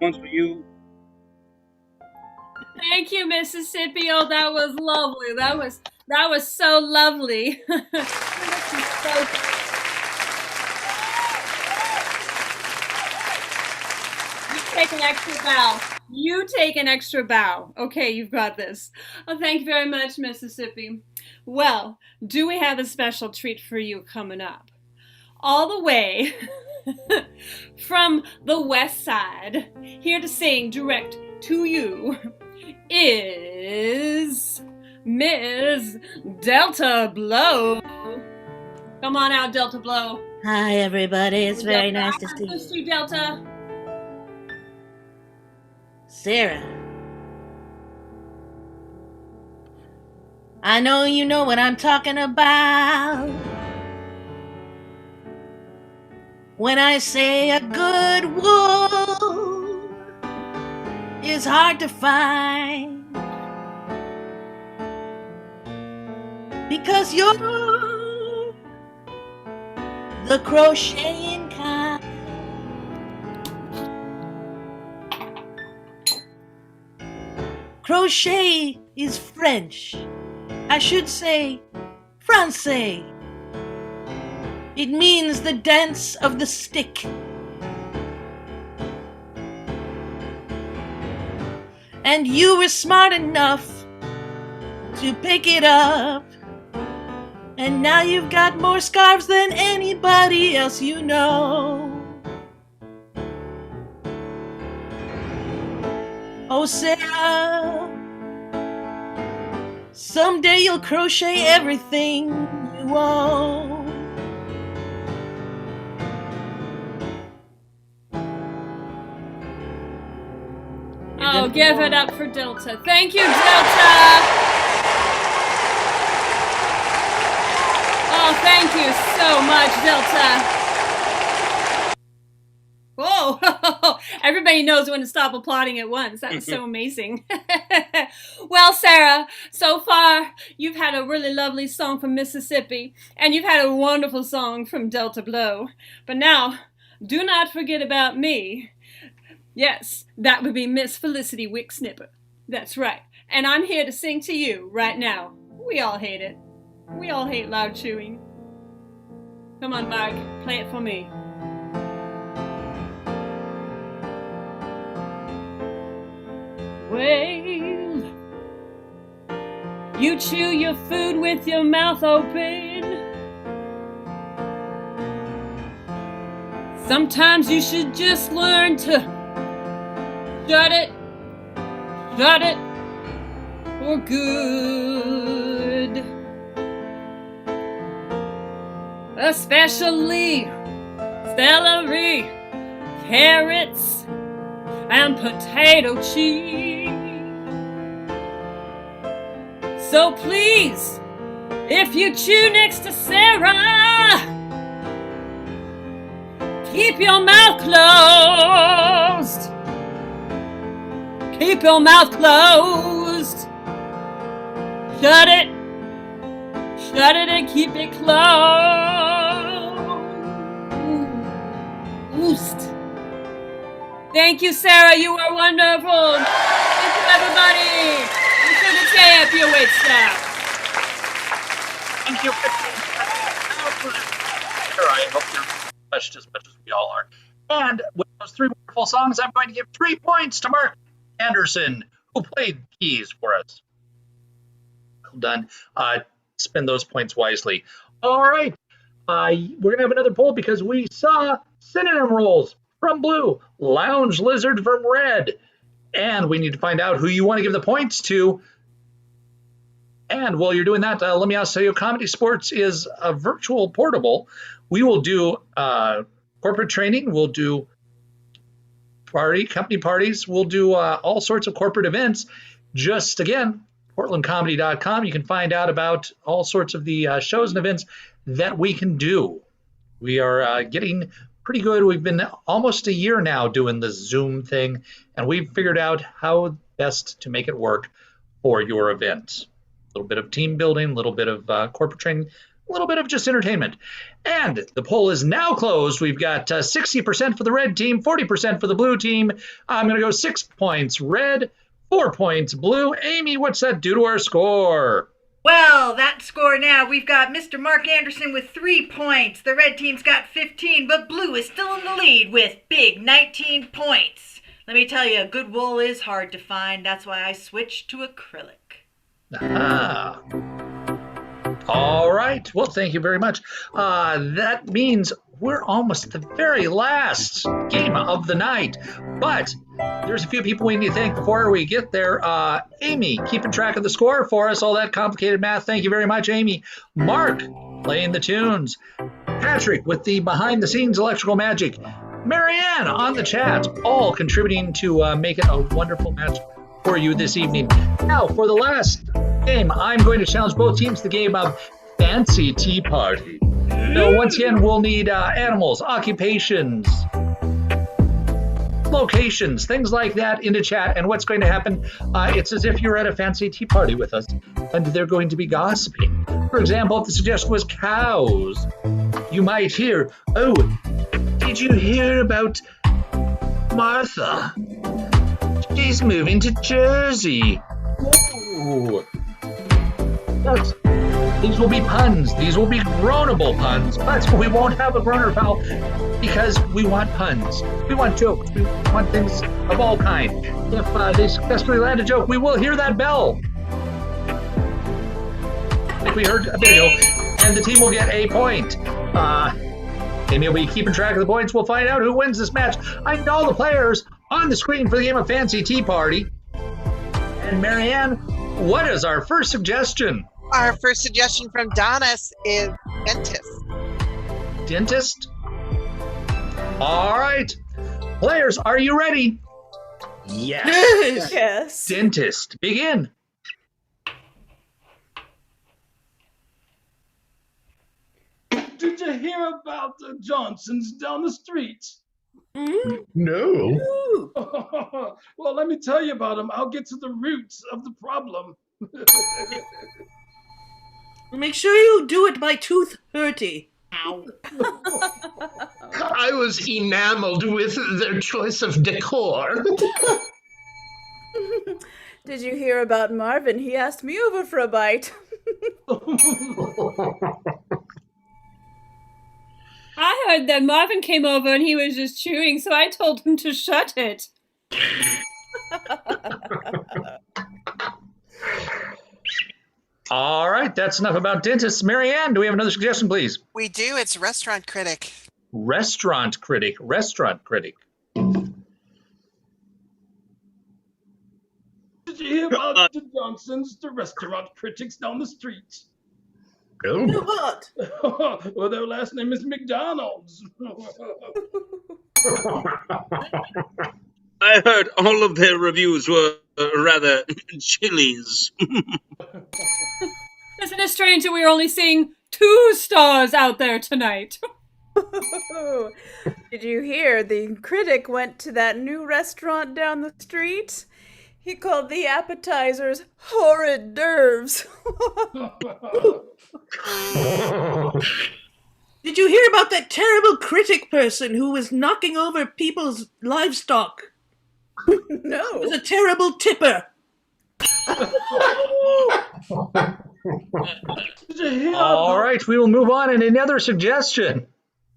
One's for you. Thank you, Mississippi. Oh, that was lovely. That was so lovely. You take an extra bow. You take an extra bow. Okay, you've got this. Oh, thank you very much, Mississippi. Well, do we have a special treat for you coming up? All the way from the West Side, here to sing direct to you, is Miss Delta Blow. Come on out, Delta Blow. Hi, everybody. It's very Delta, nice to see I missed you. you, Delta. Sarah, I know you know what I'm talking about when I say a good wool is hard to find, because you're the crocheting kind. Crochet is French. I should say Francais. It means the dance of the stick. and you were smart enough to pick it up. And now you've got more scarves than anybody else you know. Oh, Sarah, someday you'll crochet everything you own. Oh, give it up for Delta. Thank you, Delta! Oh, thank you so much, Delta. Whoa! Everybody knows when to stop applauding at once. That was so amazing. Well, Sarah, so far you've had a really lovely song from Mississippi, and you've had a wonderful song from Delta Blow. But now, do not forget about me. Yes, that would be Miss Felicity Wick Snipper. That's right. And I'm here to sing to you right now. We all hate it. We all hate loud chewing. Come on, Mark, play it for me. Well, you chew your food with your mouth open. Sometimes you should just learn to shut it for good. Especially celery, carrots, and potato cheese. So please, if you chew next to Sarah, keep your mouth closed. Keep your mouth closed. Shut it and keep it closed. Thank you, Sarah. You are wonderful. Thank you, everybody. You should have tapped your wait staff. Thank you. I hope you're touched as much as we all are. And with those three wonderful songs, I'm going to give 3 points to Mark Anderson, who played keys for us. Well done. Spend those points wisely. All right. We're going to have another poll because we saw synonym roles from blue, lounge lizard from red. And we need to find out who you want to give the points to. And while you're doing that, let me also tell you, ComedySportz is a virtual portable. We will do corporate training. We'll do company parties. We'll do all sorts of corporate events. Just, again, portlandcomedy.com. You can find out about all sorts of the shows and events that we can do. We are getting pretty good. We've been almost a year now doing the Zoom thing, and we've figured out how best to make it work for your events. A little bit of team building, a little bit of corporate training, a little bit of just entertainment. And the poll is now closed. We've got 60% for the red team, 40% for the blue team. I'm going to go 6 points red, 4 points blue. Amy, what's that do to our score? Well, that score now, we've got Mr. Mark Anderson with 3 points. The red team's got 15, but blue is still in the lead with big 19 points. Let me tell you, good wool is hard to find. That's why I switched to acrylic. Ah. All right. Well, thank you very much. That means we're almost at the very last game of the night. But there's a few people we need to thank before we get there. Amy, keeping track of the score for us, all that complicated math. Thank you very much, Amy. Mark, playing the tunes. Patrick with the behind-the-scenes electrical magic. Marianne on the chat, all contributing to make it a wonderful match for you this evening. Now, for the last game, I'm going to challenge both teams to the game of Fancy Tea Party. So once again, we'll need animals, occupations, locations, things like that into chat. And what's going to happen, it's as if you're at a fancy tea party with us, and they're going to be gossiping. For example, if the suggestion was cows, you might hear, "Oh, did you hear about Martha? She's moving to Jersey." Ooh. That's These will be puns. These will be groanable puns, but we won't have a groaner foul because we want puns. We want jokes. We want things of all kinds. If they successfully land a joke, we will hear that bell. Like we heard a bit ago, and the team will get a point. Amy will be keeping track of the points. We'll find out who wins this match. I need all the players on the screen for the game of Fancy Tea Party. And Marianne, what is our first suggestion? Our first suggestion from Donis is dentist. Dentist? All right. Players, are you ready? Yes. Yes. Dentist, begin. Did you hear about the Johnsons down the street? No. Well, let me tell you about them. I'll get to the roots of the problem. Make sure you do it by 2:30. I was enamored with their choice of decor. Did you hear about Marvin? He asked me over for a bite. I heard that Marvin came over and he was just chewing, so I told him to shut it. All right, that's enough about dentists. Marianne, do we have another suggestion, please? We do. It's restaurant critic. Restaurant critic. Restaurant critic. Did you hear about the Johnsons, the restaurant critics down the street? No. What? Well, their last name is McDonald's. I heard all of their reviews were rather chilies. Isn't it strange that we're only seeing 2 stars out there tonight? Did you hear the critic went to that new restaurant down the street? He called the appetizers horrid d'oeuvres. Did you hear about that terrible critic person who was knocking over people's livestock? No. He was a terrible tipper. Did you hear All right, we will move on. And another suggestion.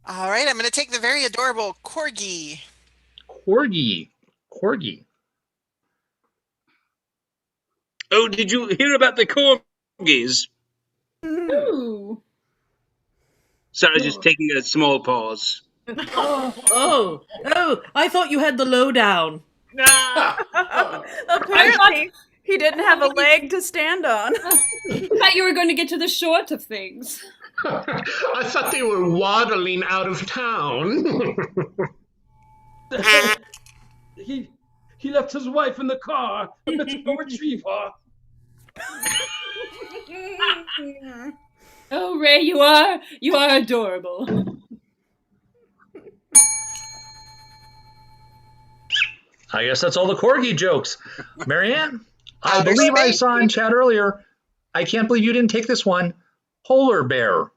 All right, I'm going to take the very adorable corgi. Corgi. Corgi. Oh, did you hear about the corgis? Ooh. Sorry, just taking a small pause. Oh, I thought you had the lowdown. Apparently, he didn't have a leg to stand on. I thought you were going to get to the short of things. I thought they were waddling out of town. He left his wife in the car and went to go retrieve her. Oh, Ray, you are adorable. I guess that's all the corgi jokes. Marianne, I believe I saw in chat earlier. I can't believe you didn't take this one. Polar bear.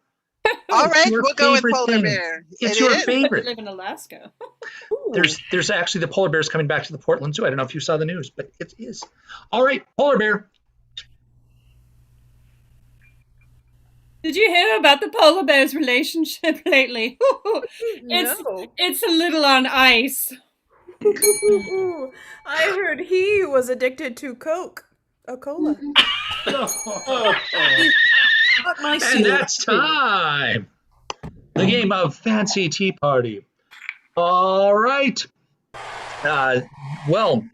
All right, your we'll go with favorite polar thing. bear. It's It your is. I favorite. live in Alaska. There's actually the polar bears coming back to the Portland Zoo. I don't know if you saw the news, but it is. All right, polar bear. Did you hear about the polar bear's relationship lately? No. It's a little on ice. I heard he was addicted to Coca-Cola. Not my And seal. that's time. The game of Fancy Tea Party. All right. Well,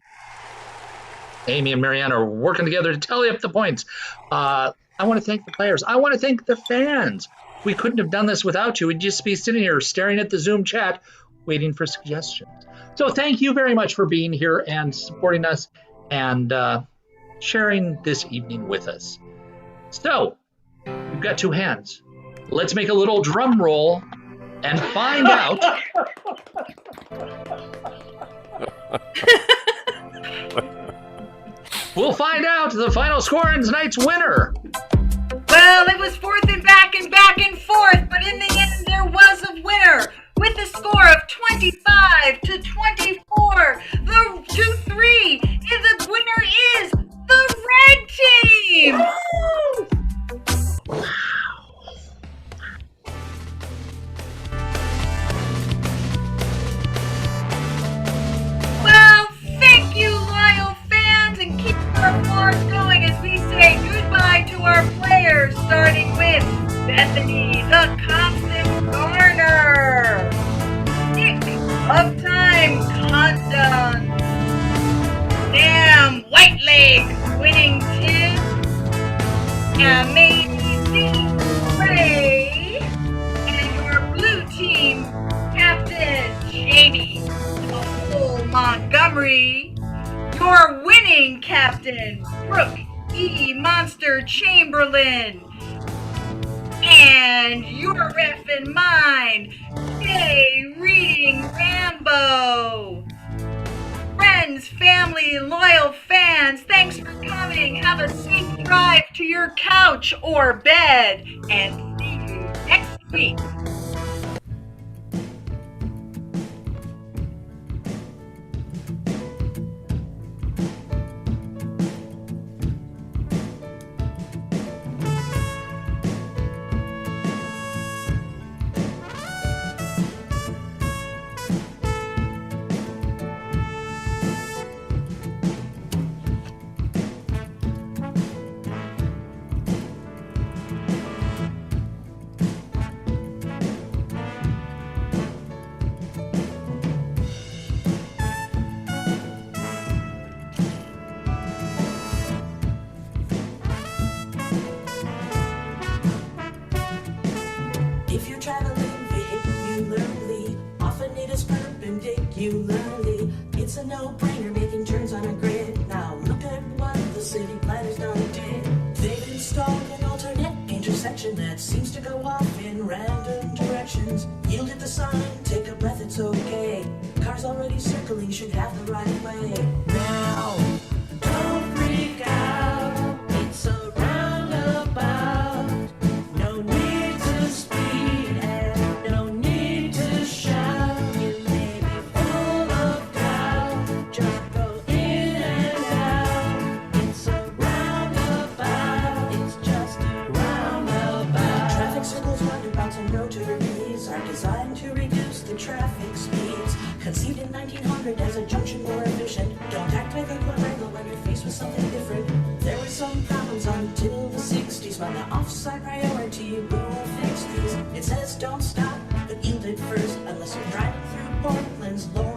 Amy and Marianne are working together to tally up the points. I want to thank the players. I want to thank the fans. We couldn't have done this without you. We'd just be sitting here staring at the Zoom chat, waiting for suggestions. So thank you very much for being here and supporting us and sharing this evening with us. So, we've got 2 hands. Let's make a little drum roll and find out. We'll find out the final score and tonight's winner. Well, it was forth and back and forth, but in the end there was a winner with a score of 25 to 24. The 2-3, and the winner is the red team. Bethany the Constant Garner, Nick of Time Condon, Sam Whitelegs Whittington, Amazing Ray, and your blue team captain Jamie Nicole Montgomery, your winning captain Brooke E. Monster Chamberlain, and your ref and mine, Jay Reading Rambo. Friends, family, loyal fans, thanks for coming. Have a safe drive to your couch or bed, and see you next week. If you're traveling vehicularly, often it is perpendicularly. It's a no-brainer making turns on a grid. Now look at what the city planners done did. They've installed an alternate intersection that seems to go off in random directions. Yield at the sign, take a breath, it's okay. Cars already circling should have the right of way. Now, don't freak out, it's a roundabout. No need to speed and no need to shout. You may be full of doubt, just go in and out. It's a roundabout, it's just a roundabout. Traffic circles, roundabouts, and rotaries are designed to reduce the traffic speeds. Conceived in 1900 as a junction more efficient. Don't act like a quadrangle when you're faced with something different. There were some problems until the 60s when the offside priority rule fixed these. It says don't stop, but yield it first unless you're driving through Portland's Lord